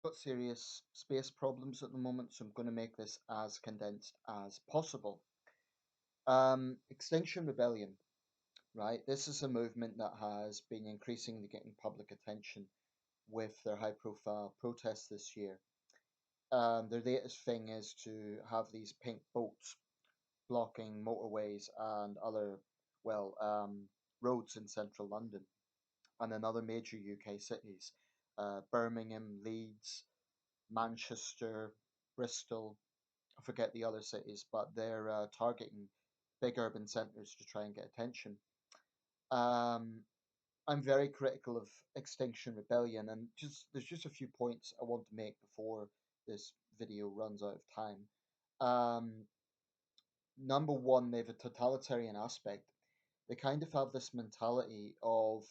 Got serious space problems at the moment, so I'm going to make this as condensed as possible. Extinction Rebellion, right? This is a movement that has been increasingly getting public attention with their high profile protests this year. Their latest thing is to have these pink boats blocking motorways and other, well, roads in central London and in other major UK cities. Birmingham, Leeds, Manchester, Bristol, I forget the other cities, but they're targeting big urban centres to try and get attention. Um, I'm very critical of Extinction Rebellion, and just there's just a few points I want to make before this video runs out of time. Um, Number one, they have a totalitarian aspect. They kind of have this mentality of,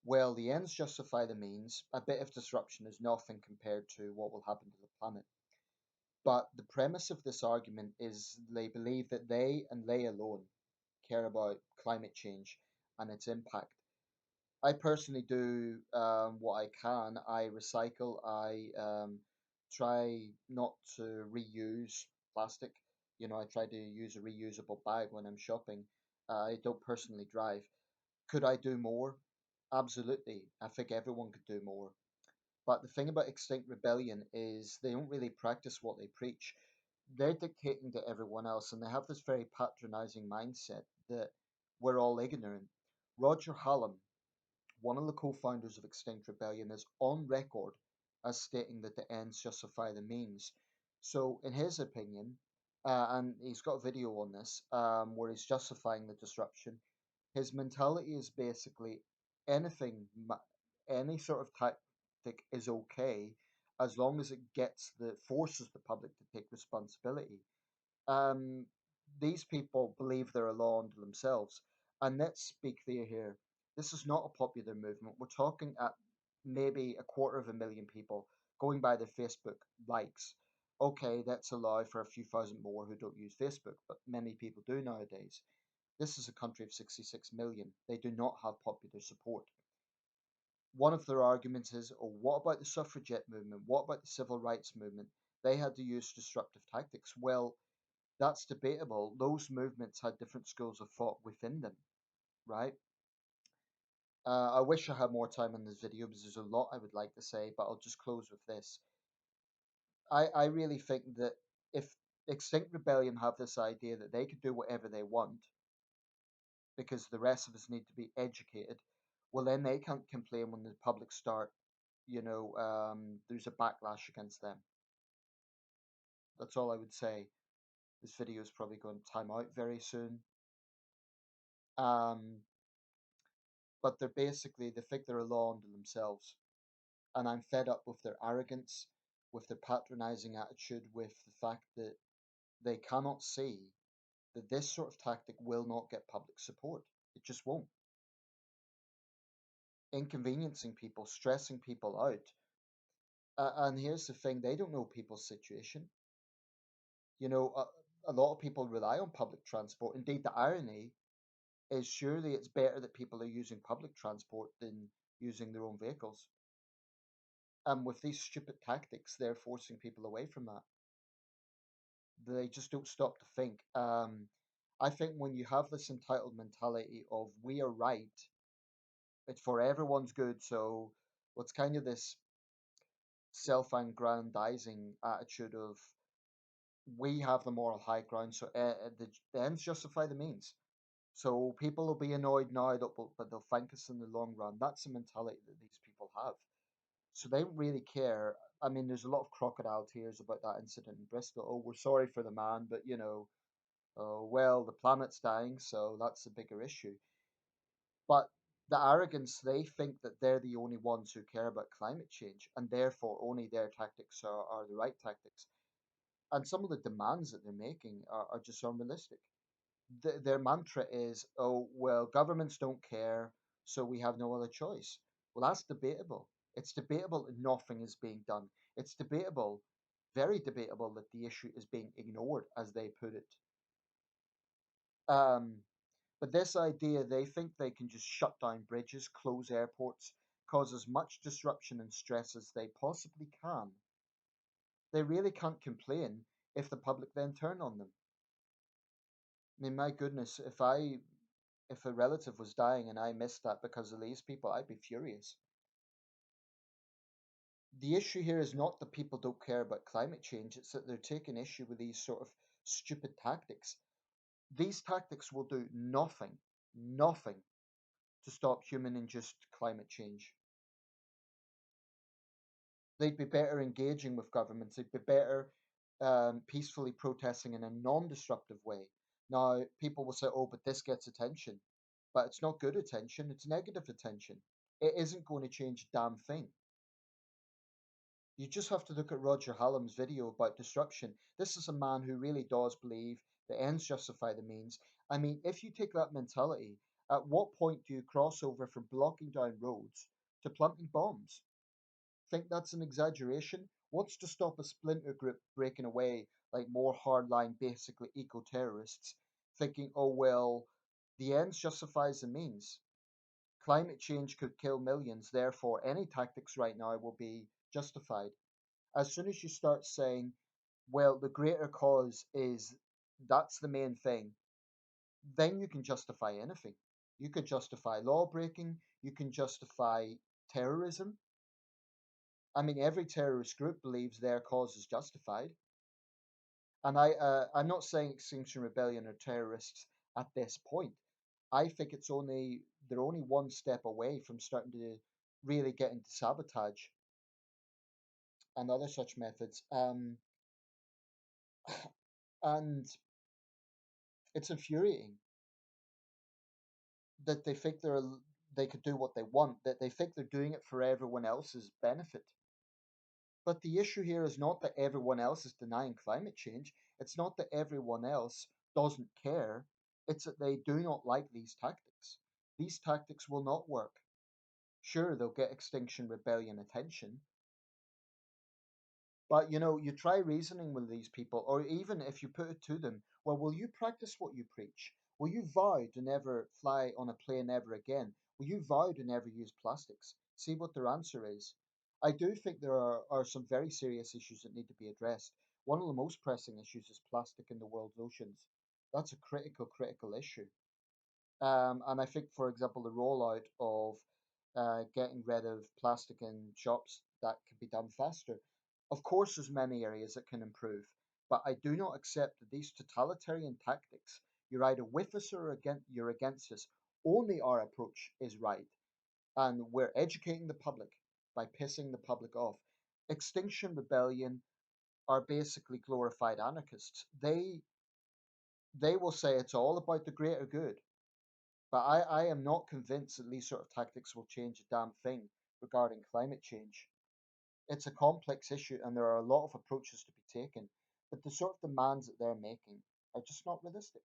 well, the ends justify the means. A bit of disruption is nothing compared to what will happen to the planet. But the premise of this argument is they believe that they and they alone care about climate change and its impact. I personally do what I can. I recycle. I try not to reuse plastic. I try to use a reusable bag when I'm shopping. I don't personally drive. Could I do more? Absolutely. I think everyone could do more. But the thing about Extinct Rebellion is they don't really practice what they preach. They're dictating to everyone else, and they have this very patronizing mindset that we're all ignorant. Roger Hallam, one of the co-founders of Extinct Rebellion, is on record as stating that the ends justify the means. So, in his opinion, and he's got a video on this where he's justifying the disruption. His mentality is basically anything, any sort of tactic is okay as long as it gets the forces the public to take responsibility. Um, these people believe they're a law unto themselves. And let's speak clear here. This is not a popular movement. We're talking at maybe a quarter of a million people going by their Facebook likes. Okay, let's allow for a few thousand more who don't use Facebook, but many people do nowadays. This is a country of 66 million. They do not have popular support. One of their arguments is, oh, what about the suffragette movement? What about the civil rights movement? They had to use disruptive tactics. Well, that's debatable. Those movements had different schools of thought within them, right? I wish I had more time in this video because there's a lot I would like to say, but I'll just close with this. I really think that if Extinct Rebellion have this idea that they could do whatever they want because the rest of us need to be educated, well, then they can't complain when the public start, there's a backlash against them. That's all I would say. This video is probably going to time out very soon. Um, but they think they're a law unto themselves. And I'm fed up with their arrogance, with their patronizing attitude, with the fact that they cannot see that this sort of tactic will not get public support. It just won't. Inconveniencing people, stressing people out. And here's the thing, they don't know people's situation. A lot of people rely on public transport. Indeed, the irony is surely it's better that people are using public transport than using their own vehicles. And with these stupid tactics, they're forcing people away from that. They just don't stop to think. I think when you have this entitled mentality of we are right, it's for everyone's good. So what's kind of this self-aggrandizing attitude of we have the moral high ground, so the ends justify the means. So people will be annoyed now, but they'll thank us in the long run. That's the mentality that these people have. So they don't really care. I mean, there's a lot of crocodile tears about that incident in Bristol. Oh, we're sorry for the man, but oh, well, the planet's dying, so that's a bigger issue. But the arrogance, they think that they're the only ones who care about climate change, and therefore only their tactics are the right tactics. And some of the demands that they're making are just unrealistic. Their mantra is, oh, well, governments don't care, so we have no other choice. Well, that's debatable. It's debatable that nothing is being done. It's debatable, very debatable, that the issue is being ignored, as they put it. Um, but this idea, they think they can just shut down bridges, close airports, cause as much disruption and stress as they possibly can, They really can't complain if the public then turn on them. I mean, my goodness, if a relative was dying and I missed that because of these people, I'd be furious. The issue here is not that people don't care about climate change, it's that they're taking issue with these sort of stupid tactics. These tactics will do nothing to stop human induced climate change. They'd be better engaging with governments, they'd be better peacefully protesting in a non destructive way. Now, people will say, oh, but this gets attention. But it's not good attention, it's negative attention. It isn't going to change a damn thing. You just have to look at Roger Hallam's video about disruption. This is a man who really does believe the ends justify the means. I mean, if you take that mentality, at what point do you cross over from blocking down roads to planting bombs? Think that's an exaggeration? What's to stop a splinter group breaking away, like more hardline, basically eco terrorists, thinking, oh, well, the ends justifies the means? Climate change could kill millions, therefore, any tactics right now will be justified. As soon as you start saying, well, the greater cause is that's the main thing, then you can justify anything. You could justify law breaking, you can justify terrorism. I mean, every terrorist group believes their cause is justified. And I'm not saying Extinction Rebellion are terrorists at this point. I think they're only one step away from starting to really get into sabotage and other such methods. And it's infuriating that they could do what they want, that they think they're doing it for everyone else's benefit. But the issue here is not that everyone else is denying climate change. It's not that everyone else doesn't care. It's that they do not like these tactics. These tactics will not work. Sure, they'll get Extinction Rebellion attention, but you try reasoning with these people, or even if you put it to them, well, will you practice what you preach? Will you vow to never fly on a plane ever again? Will you vow to never use plastics? See what their answer is. I do think there are some very serious issues that need to be addressed. One of the most pressing issues is plastic in the world's oceans. That's a critical issue. And I think, for example, the rollout of getting rid of plastic in shops, that could be done faster. Of course, there's many areas that can improve, but I do not accept that these totalitarian tactics, you're either with us or you're against us. Only our approach is right, and we're educating the public by pissing the public off. Extinction Rebellion are basically glorified anarchists. They will say it's all about the greater good. But I am not convinced that these sort of tactics will change a damn thing regarding climate change. It's a complex issue and there are a lot of approaches to be taken, but the sort of demands that they're making are just not realistic.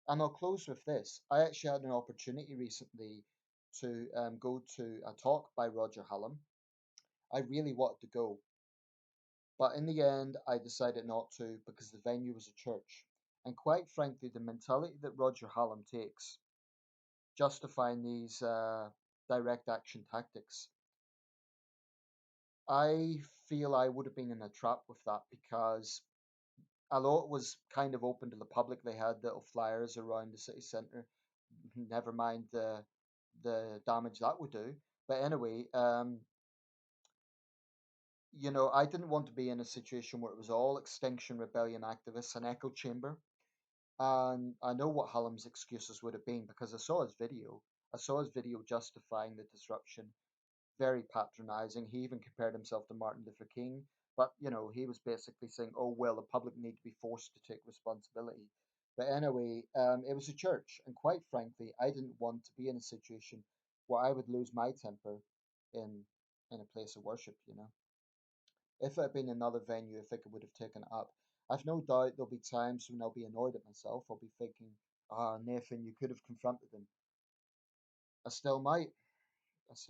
And I'll close with this. I actually had an opportunity recently to go to a talk by Roger Hallam. I really wanted to go, but in the end, I decided not to because the venue was a church. And quite frankly, the mentality that Roger Hallam takes justifying these direct action tactics. I feel I would have been in a trap with that because although it was kind of open to the public, they had little flyers around the city centre. Never mind the damage that would do. But anyway, I didn't want to be in a situation where it was all Extinction Rebellion activists, an echo chamber. And I know what Hallam's excuses would have been because I saw his video. I saw his video justifying the disruption, very patronizing. He even compared himself to Martin Luther King. But, he was basically saying, oh, well, the public need to be forced to take responsibility. But anyway, it was a church. And quite frankly, I didn't want to be in a situation where I would lose my temper in, in a place of worship. If it had been another venue, I think I would have taken it up. I've no doubt there'll be times when I'll be annoyed at myself. I'll be thinking, ah, Nathan, you could have confronted them. I still might. I still